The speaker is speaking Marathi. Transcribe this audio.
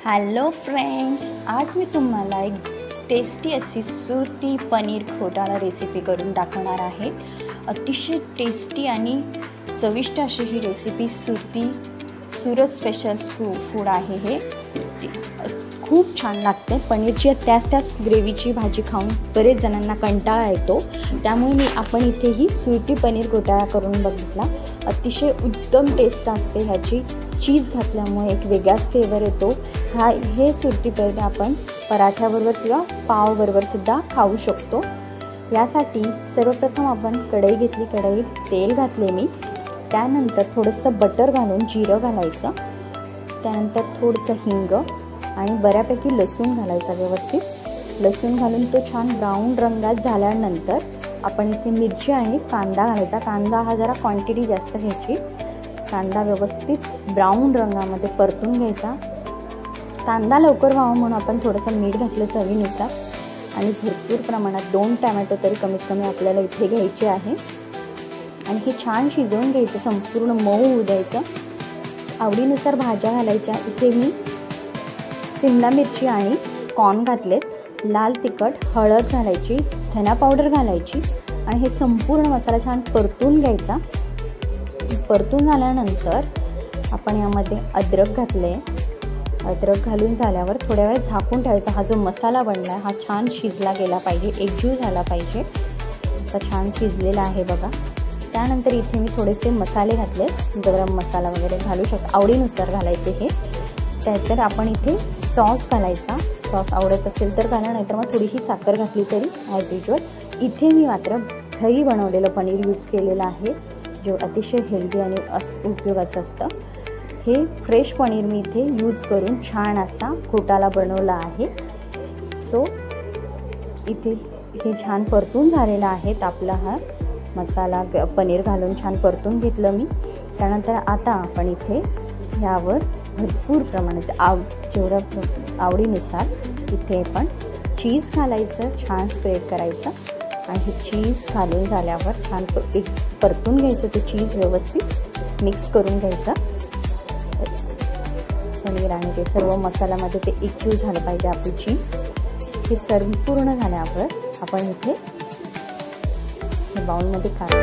हॅलो फ्रेंड्स, आज मी तुम्हाला एक टेस्टी अशी सुरती पनीर घोटाळा रेसिपी करून दाखवणार आहे। अतिशय टेस्टी आणि चविष्ट अशी ही रेसिपी सूरत स्पेशल फूड आहे। हे खूप छान लागते। पनीरची त्याच ग्रेव्हीची भाजी खाऊन बरेच जणांना कंटाळा येतो, त्यामुळे आपण इथे ही सुरती पनीर घोटाळा करून बघितला। अतिशय उत्तम टेस्ट असते ह्याची। चीज घातल्यामुळे एक वेगळाच फ्लेवर येतो। हे सुरती पनीर आपण पराठ्याबरोबर किंवा पावबरोबर सुद्धा खाऊ शकतो। यासाठी सर्वप्रथम आपण कढई घेतली, कढईत तेल घातले मी, त्यानंतर थोडंसं बटर घालून जिरं घालायचं, त्यानंतर थोडंसं हिंग आणि बऱ्यापैकी लसूण घालायचा। व्यवस्थित लसूण घालून तो छान ब्राऊन रंगात झाल्यानंतर आपण इथे मिरची आणि कांदा घालायचा। कांदा हा जरा क्वांटिटी जास्त घ्यायची। कांदा व्यवस्थित ब्राऊन रंगामध्ये परतून घ्यायचा। कांदा लवकर व्हावा म्हणून आपण थोडंसं मीठ घातलं चवीनुसार आणि भरपूर प्रमाणात 2 टोमॅटो तरी कमीत कमी आपल्याला इथे घ्यायचे आहे आणि हे छान शिजवून घ्यायचं, संपूर्ण मऊ होऊ द्यायचं। आवडीनुसार भाज्या घालायच्या। इथे मी शिमला मिरची आणि कॉर्न घातलेत, लाल तिखट, हळद घालायची, धना पावडर घालायची आणि हे संपूर्ण मसाला छान परतून घ्यायचा। परतून झाल्यानंतर आपण यामध्ये अद्रक घातले। अद्रक घालून झाल्यावर थोड्या वेळ झाकून ठेवायचा। हा जो मसाला बनला हा छान शिजला गेला पाहिजे, एकजीव झाला पाहिजे। असा छान शिजलेला आहे बघा। त्यानंतर इथे मी थोडेसे मसाले घातले, गरम मसाला वगैरे घालू शकतो, आवडीनुसार घालायचे हे। त्यानंतर आपण इथे सॉस घालायचा। सॉस आवडत असेल तर घाला, नाहीतर मग थोडीशी साखर घातली तरी ॲज युजल। इथे मी मात्र घरी बनवलेलं पनीर यूज केलेलं आहे, जो अतिशय हेल्दी आणि उपयोगाचं असतं। हे फ्रेश पनीर मी इथे यूज करून छान असा घोटाळा बनवला आहे। सो इथे हे छान परतून झालेला आहे। आपला हा मसाला पनीर घालून छान परतून घेतलं मी। त्यानंतर आता आपण इथे यावर भरपूर प्रमाणात जेवढं आवडीनुसार इथे आपण चीज घालायचं, छान स्प्रेड करायचं आणि हे चीज घालून झाल्यावर छान एक परतून घ्यायचं। ते चीज व्यवस्थित मिक्स करून घ्यायचं। पनीर आणि ते सर्व मसाल्यामध्ये ते एकजीव झालं पाहिजे आपली चीज। हे संपूर्ण झाल्यावर आपण इथे बाउलमध्ये काढू।